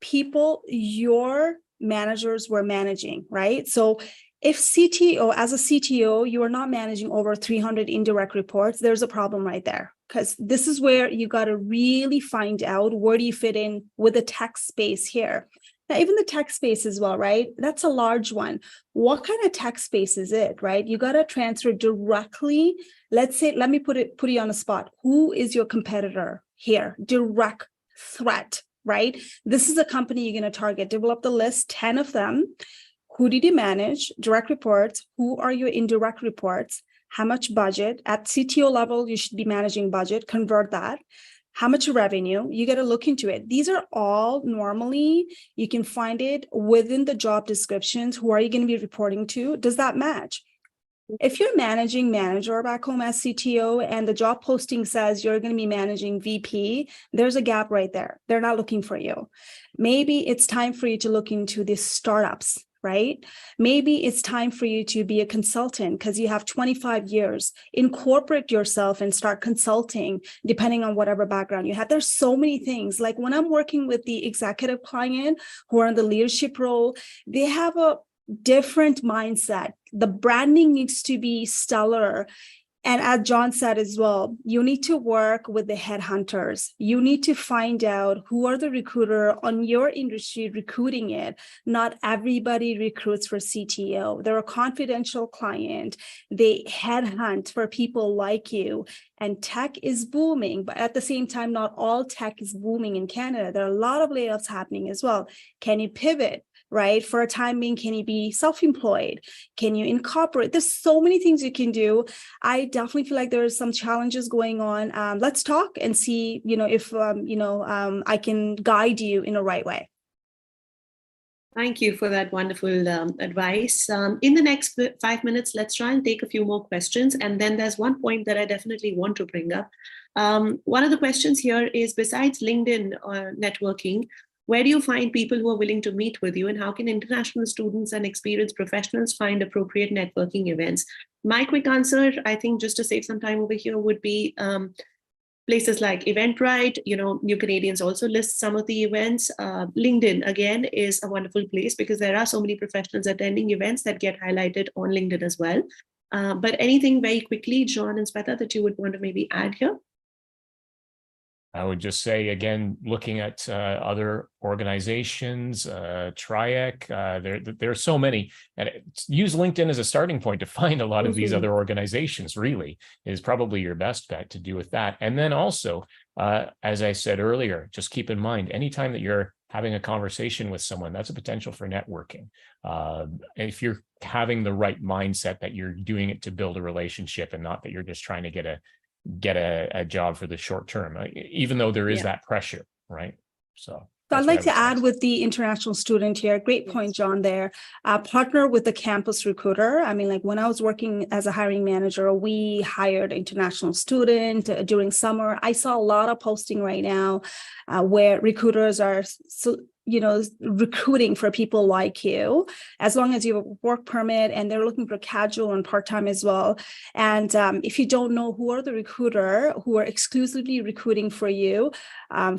people your managers were managing, right? So if CTO, as a CTO, you are not managing over 300 indirect reports, there's a problem right there. Because this is where you got to really find out where do you fit in with the tech space here. Now, even the tech space as well, right? That's a large one. What kind of tech space is it, right? You got to transfer directly. Let's say, let me put you on a spot. Who is your competitor here? Direct threat, right? This is a company you're going to target. Develop the list, 10 of them. Who did you manage? Direct reports. Who are your indirect reports? How much budget? At CTO level, you should be managing budget. Convert that. How much revenue? You got to look into it. These are all normally, you can find it within the job descriptions. Who are you going to be reporting to? Does that match? If you're managing manager back home as CTO and the job posting says you're going to be managing VP, there's a gap right there. They're not looking for you. Maybe it's time for you to look into these startups, right? Maybe it's time for you to be a consultant because you have 25 years. Incorporate yourself and start consulting depending on whatever background you have. There's so many things. Like when I'm working with the executive client who are in the leadership role, they have a different mindset. The branding needs to be stellar. And as John said as well, you need to work with the headhunters. You need to find out who are the recruiter on your industry recruiting it. Not everybody recruits for CTO. They're a confidential client. They headhunt for people like you. And tech is booming, but at the same time, not all tech is booming in Canada. There are a lot of layoffs happening as well. Can you pivot? Right? For a time being, can you be self-employed? Can you incorporate? There's so many things you can do. I definitely feel like there's some challenges going on. Let's talk and see, if, I can guide you in the right way. Thank you for that wonderful advice. In the next 5 minutes, let's try and take a few more questions. And then there's one point that I definitely want to bring up. One of the questions here is, besides LinkedIn networking, where do you find people who are willing to meet with you, and how can international students and experienced professionals find appropriate networking events? My quick answer, I think, just to save some time over here, would be places like Eventbrite. New Canadians also lists some of the events. LinkedIn, again, is a wonderful place because there are so many professionals attending events that get highlighted on LinkedIn as well. But anything very quickly, John and Sweta, that you would want to maybe add here? I would just say, again, looking at other organizations, TRIAC, there are so many, and use LinkedIn as a starting point to find a lot of these other organizations, really, is probably your best bet to do with that. And then also, as I said earlier, just keep in mind, anytime that you're having a conversation with someone, that's a potential for networking. If you're having the right mindset that you're doing it to build a relationship and not that you're just trying to get a job for the short term, even though there is that pressure, right? So I'd like to add with the international student here. Great point, John, there. Partner with the campus recruiter. I mean, like when I was working as a hiring manager, we hired international student during summer. I saw a lot of posting right now where recruiters are recruiting for people like you, as long as you have a work permit, and they're looking for casual and part-time as well. And if you don't know who are the recruiter who are exclusively recruiting for you,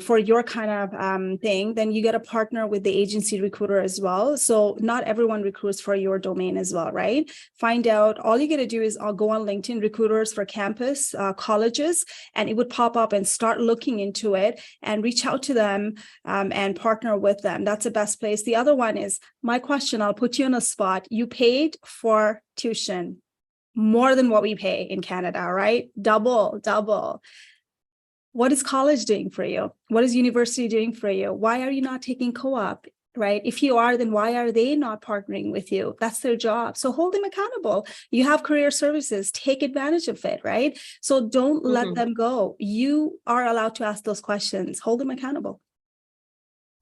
for your kind of thing, then you got to partner with the agency recruiter as well. So not everyone recruits for your domain as well, right? Find out, all you got to do is go on LinkedIn, recruiters for campus, colleges, and it would pop up, and start looking into it and reach out to them and partner with them. That's the best place. The other one is my question. I'll put you on a spot. You paid for tuition more than what we pay in Canada, right? Double. What is college doing for you? What is university doing for you? Why are you not taking co-op, right? If you are, then why are they not partnering with you? That's their job. So hold them accountable. You have career services, take advantage of it, right? So don't let them go. You are allowed to ask those questions. Hold them accountable.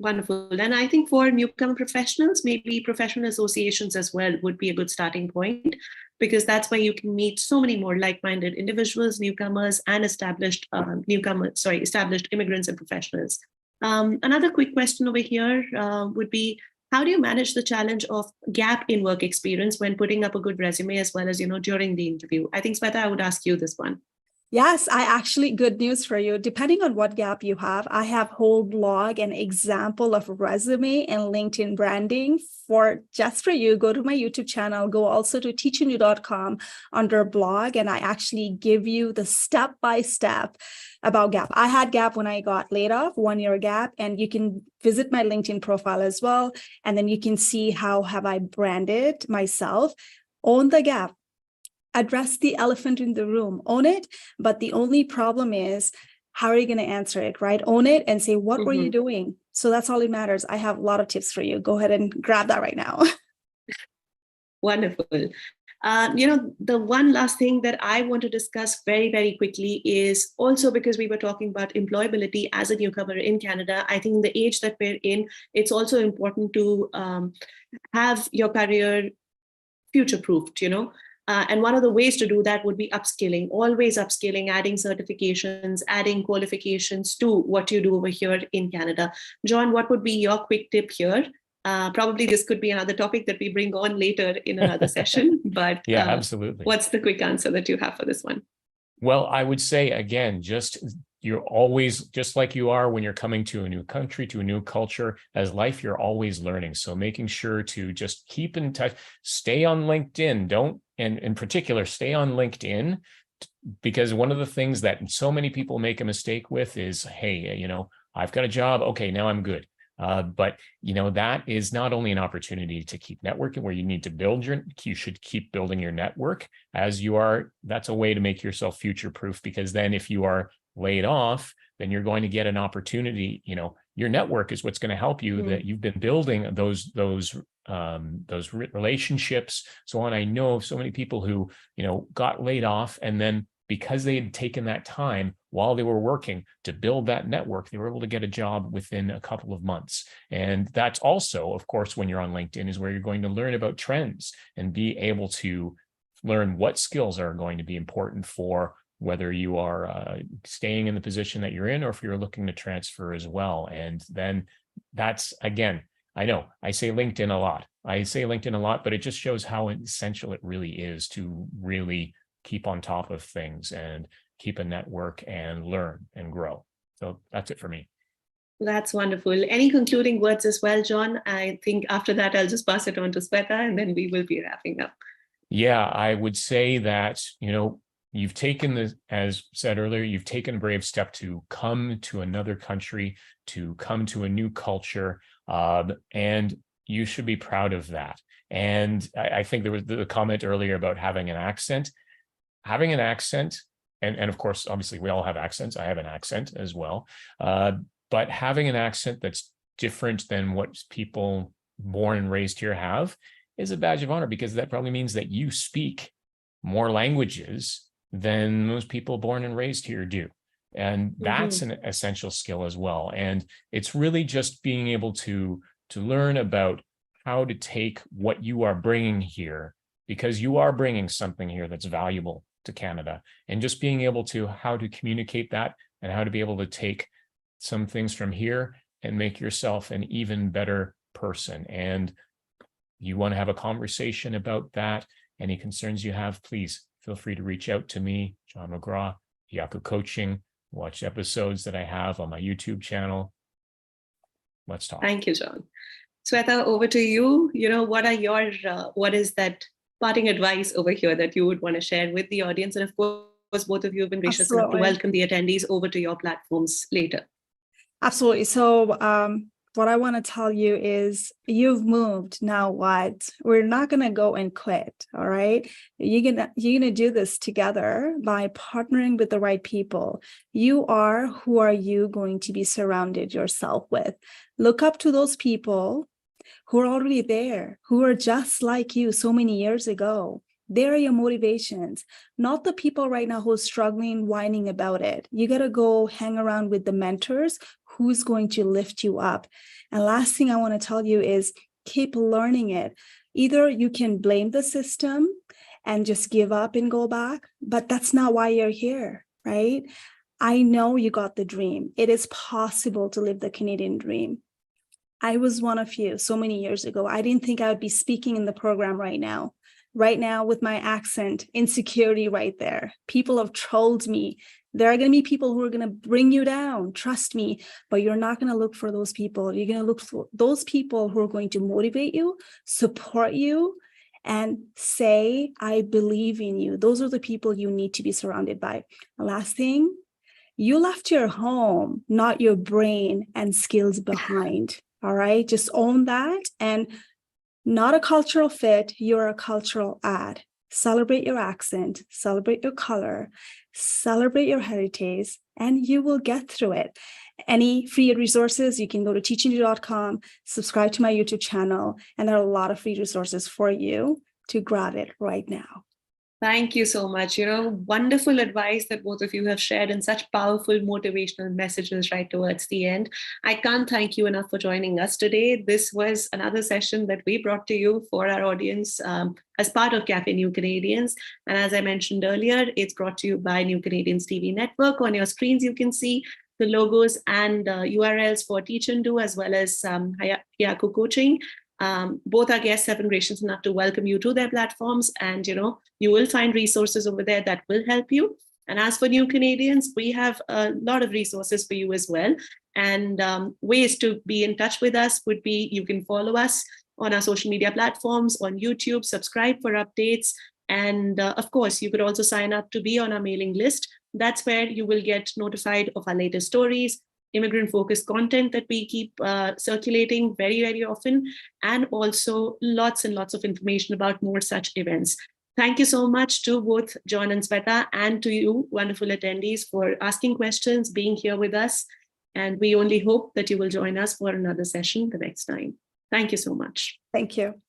Wonderful. And I think for newcomer professionals, maybe professional associations as well would be a good starting point, because that's where you can meet so many more like-minded individuals, newcomers, and established established immigrants and professionals. Another quick question over here would be, how do you manage the challenge of gap in work experience when putting up a good resume as well as, during the interview? I think, Sweta, I would ask you this one. Yes, good news for you. Depending on what gap you have, I have whole blog and example of resume and LinkedIn branding just for you. Go to my YouTube channel, go also to teachndo.com under blog, and I actually give you the step-by-step about gap. I had gap when I got laid off, 1 year gap, and you can visit my LinkedIn profile as well. And then you can see how have I branded myself. Own the gap. Address the elephant in the room, own it. But the only problem is, how are you going to answer it, right? Own it and say, what were you doing? So that's all it matters. I have a lot of tips for you. Go ahead and grab that right now. Wonderful. The one last thing that I want to discuss very, very quickly is also, because we were talking about employability as a newcomer in Canada, I think the age that we're in, it's also important to have your career future-proofed, and one of the ways to do that would be upskilling, always upskilling, adding certifications, adding qualifications to what you do over here in Canada. John, what would be your quick tip here? Probably this could be another topic that we bring on later in another session, but yeah, absolutely. What's the quick answer that you have for this one? Well, I would say, again, you're always, just like you are when you're coming to a new country, to a new culture, as life, you're always learning. So making sure to just keep in touch, stay on LinkedIn, and in particular, stay on LinkedIn, because one of the things that so many people make a mistake with is, hey, I've got a job. Okay, now I'm good. But that is not only an opportunity to keep networking, where you should keep building your network as you are. That's a way to make yourself future-proof, because then if you are laid off, then you're going to get an opportunity. Your network is what's going to help you, that you've been building those relationships, so on. I know so many people who, got laid off, and then because they had taken that time while they were working to build that network, they were able to get a job within a couple of months. And that's also, of course, when you're on LinkedIn, is where you're going to learn about trends and be able to learn what skills are going to be important for whether you are staying in the position that you're in, or if you're looking to transfer as well. And then that's, again, I know I say LinkedIn a lot, but it just shows how essential it really is to really keep on top of things and keep a network and learn and grow. So that's it for me. That's wonderful. Any concluding words as well, John? I think after that, I'll just pass it on to Sweta, and then we will be wrapping up. Yeah, I would say that, you've taken as said earlier, you've taken a brave step to come to another country, to come to a new culture, and you should be proud of that. And I think there was the comment earlier about having an accent. Having an accent, and of course, obviously, we all have accents. I have an accent as well. But having an accent that's different than what people born and raised here have is a badge of honor, because that probably means that you speak more languages than most people born and raised here do. And that's an essential skill as well. And it's really just being able to learn about how to take what you are bringing here, because you are bringing something here that's valuable to Canada, and just being able to how to communicate that, and how to be able to take some things from here and make yourself an even better person. And you want to have a conversation about that, any concerns you have, please feel free to reach out to me, John McGraw, Hiyaku Coaching. Watch episodes that I have on my YouTube channel. Let's talk. Thank you, John. Sweta, over to you. What is that parting advice over here that you would want to share with the audience? And of course, both of you have been gracious enough to welcome the attendees over to your platforms later. Absolutely. So what I want to tell you is, you've moved. Now what? We're not going to go and quit. All right. You're gonna do this together by partnering with the right people. Who are you going to be surrounded yourself with? Look up to those people who are already there, who are just like you so many years ago. They're your motivations, not the people right now who are struggling, whining about it. You got to go hang around with the mentors who's going to lift you up. And last thing I want to tell you is keep learning it. Either you can blame the system and just give up and go back, but that's not why you're here, right? I know you got the dream. It is possible to live the Canadian dream. I was one of you so many years ago. I didn't think I would be speaking in the program right now. Right now, with my accent, insecurity right there. People have trolled me. There are going to be people who are going to bring you down. Trust me, but you're not going to look for those people. You're going to look for those people who are going to motivate you, support you, and say, I believe in you. Those are the people you need to be surrounded by. The last thing, you left your home, not your brain and skills behind. All right, just own that. And not a cultural fit, you're a cultural add. Celebrate your accent, celebrate your color, celebrate your heritage, and you will get through it. Any free resources, you can go to teachndo.com, subscribe to my YouTube channel, and there are a lot of free resources for you to grab it right now. Thank you so much. Wonderful advice that both of you have shared and such powerful motivational messages right towards the end. I can't thank you enough for joining us today. This was another session that we brought to you for our audience as part of Café New Canadians. And as I mentioned earlier, it's brought to you by New Canadians TV Network. On your screens, you can see the logos and URLs for Teachndo as well as Hiyaku Coaching. Both our guests have been gracious enough to welcome you to their platforms, and you will find resources over there that will help you. And as for New Canadians, we have a lot of resources for you as well. And ways to be in touch with us would be you can follow us on our social media platforms, on YouTube, subscribe for updates. And of course, you could also sign up to be on our mailing list. That's where you will get notified of our latest stories, immigrant-focused content that we keep circulating very, very often, and also lots and lots of information about more such events. Thank you so much to both John and Sweta, and to you, wonderful attendees, for asking questions, being here with us. And we only hope that you will join us for another session the next time. Thank you so much. Thank you.